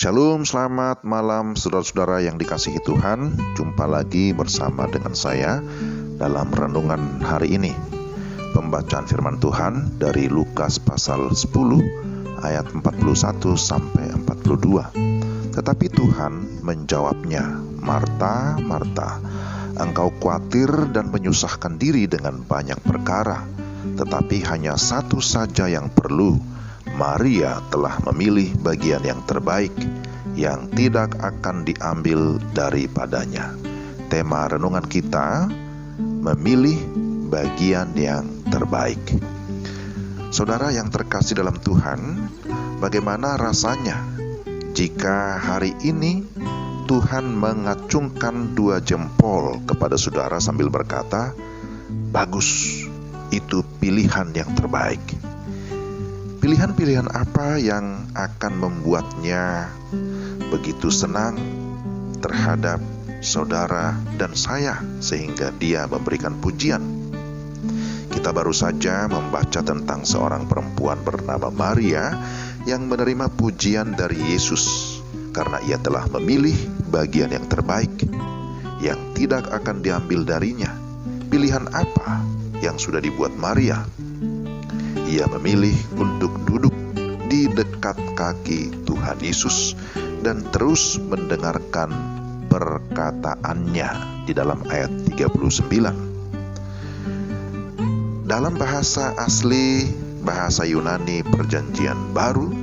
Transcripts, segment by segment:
Shalom, selamat malam saudara-saudara yang dikasihi Tuhan. Jumpa lagi bersama dengan saya dalam renungan hari ini. Pembacaan firman Tuhan dari Lukas pasal 10 ayat 41 sampai 42. Tetapi Tuhan menjawabnya, "Marta, Marta, engkau khawatir dan menyusahkan diri dengan banyak perkara, tetapi hanya satu saja yang perlu. Maria telah memilih bagian yang terbaik, yang tidak akan diambil daripadanya." Tema renungan kita, memilih bagian yang terbaik. Saudara yang terkasih dalam Tuhan, bagaimana rasanya jika hari ini Tuhan mengacungkan 2 jempol kepada saudara sambil berkata, "Bagus, itu pilihan yang terbaik." Pilihan-pilihan apa yang akan membuatnya begitu senang terhadap saudara dan saya sehingga dia memberikan pujian? Kita baru saja membaca tentang seorang perempuan bernama Maria yang menerima pujian dari Yesus karena ia telah memilih bagian yang terbaik yang tidak akan diambil darinya. Pilihan apa yang sudah dibuat Maria? Ia memilih untuk duduk di dekat kaki Tuhan Yesus dan terus mendengarkan perkataannya di dalam ayat 39. Dalam bahasa asli, bahasa Yunani Perjanjian Baru,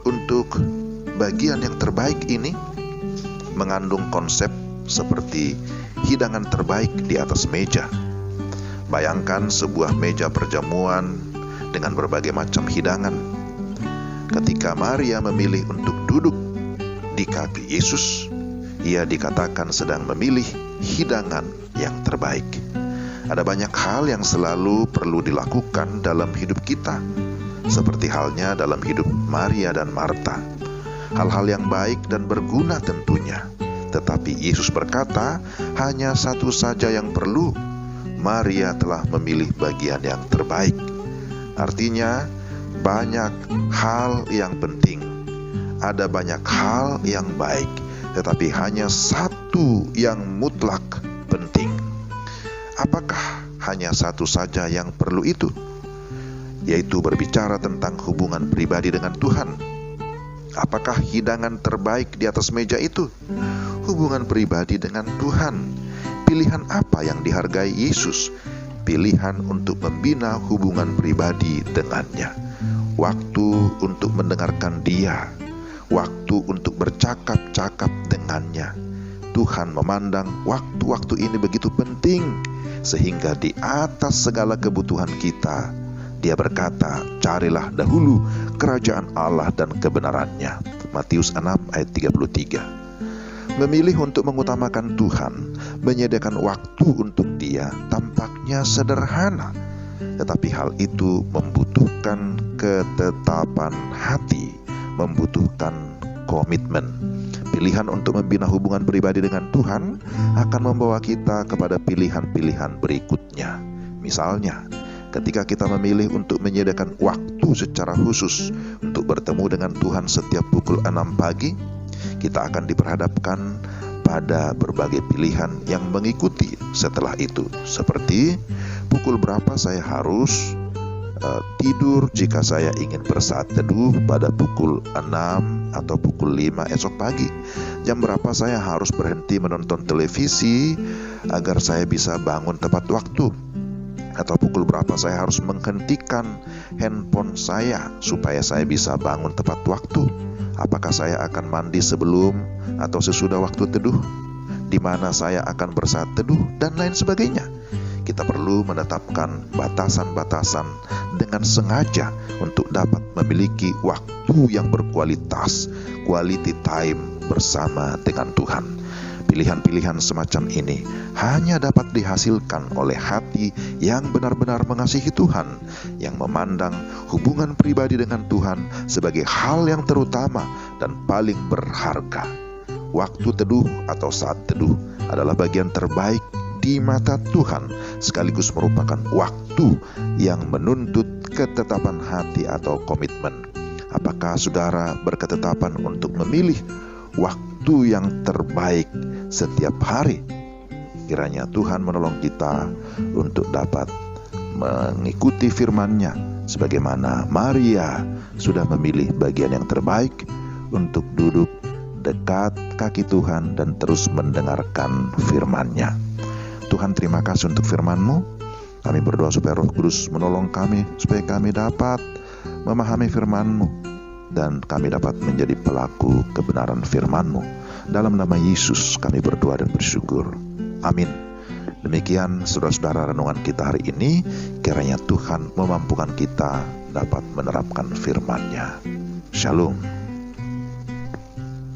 untuk bagian yang terbaik ini mengandung konsep seperti hidangan terbaik di atas meja. Bayangkan sebuah meja perjamuan dengan berbagai macam hidangan. Ketika Maria memilih untuk duduk di kaki Yesus, ia dikatakan sedang memilih hidangan yang terbaik. Ada banyak hal yang selalu perlu dilakukan dalam hidup kita, seperti halnya dalam hidup Maria dan Marta. Hal-hal yang baik dan berguna tentunya, tetapi Yesus berkata, hanya satu saja yang perlu. Maria telah memilih bagian yang terbaik. Artinya, banyak hal yang penting, ada banyak hal yang baik, tetapi hanya satu yang mutlak penting. Apakah hanya satu saja yang perlu itu? Yaitu berbicara tentang hubungan pribadi dengan Tuhan. Apakah hidangan terbaik di atas meja itu? Hubungan pribadi dengan Tuhan. Pilihan apa yang dihargai Yesus? Pilihan untuk membina hubungan pribadi dengannya. Waktu untuk mendengarkan Dia, waktu untuk bercakap-cakap dengannya. Tuhan memandang waktu-waktu ini begitu penting, sehingga di atas segala kebutuhan kita, Dia berkata, "Carilah dahulu kerajaan Allah dan kebenarannya." Matius 6 ayat 33. Memilih untuk mengutamakan Tuhan, menyediakan waktu untuk Dia, tampaknya sederhana, tetapi hal itu membutuhkan ketetapan hati, membutuhkan komitmen. Pilihan untuk membina hubungan pribadi dengan Tuhan akan membawa kita kepada pilihan-pilihan berikutnya. Misalnya, ketika kita memilih untuk menyediakan waktu secara khusus untuk bertemu dengan Tuhan setiap pukul 6 pagi, kita akan diperhadapkan pada berbagai pilihan yang mengikuti setelah itu. Seperti, pukul berapa saya harus tidur jika saya ingin bersaat teduh pada pukul 6 atau pukul 5 esok pagi. Jam berapa saya harus berhenti menonton televisi agar saya bisa bangun tepat waktu. Atau pukul berapa saya harus menghentikan handphone saya supaya saya bisa bangun tepat waktu. Apakah saya akan mandi sebelum atau sesudah waktu teduh? Di mana saya akan bersaat teduh? Dan lain sebagainya. Kita perlu menetapkan batasan-batasan dengan sengaja untuk dapat memiliki waktu yang berkualitas, quality time bersama dengan Tuhan. Pilihan-pilihan semacam ini hanya dapat dihasilkan oleh hati yang benar-benar mengasihi Tuhan, yang memandang hubungan pribadi dengan Tuhan sebagai hal yang terutama dan paling berharga. Waktu teduh atau saat teduh adalah bagian terbaik di mata Tuhan, sekaligus merupakan waktu yang menuntut ketetapan hati atau komitmen. Apakah saudara berketetapan untuk memilih waktu yang terbaik setiap hari? Kiranya Tuhan menolong kita untuk dapat mengikuti firman-Nya, sebagaimana Maria sudah memilih bagian yang terbaik untuk duduk dekat kaki Tuhan dan terus mendengarkan firman-Nya. Tuhan, terima kasih untuk firman-Mu. Kami berdoa supaya Roh Kudus menolong kami, supaya kami dapat memahami firman-Mu dan kami dapat menjadi pelaku kebenaran firman-Mu. Dalam nama Yesus kami berdoa dan bersyukur. Amin. Demikian saudara-saudara renungan kita hari ini. Kiranya Tuhan memampukan kita dapat menerapkan firman-Nya. Shalom.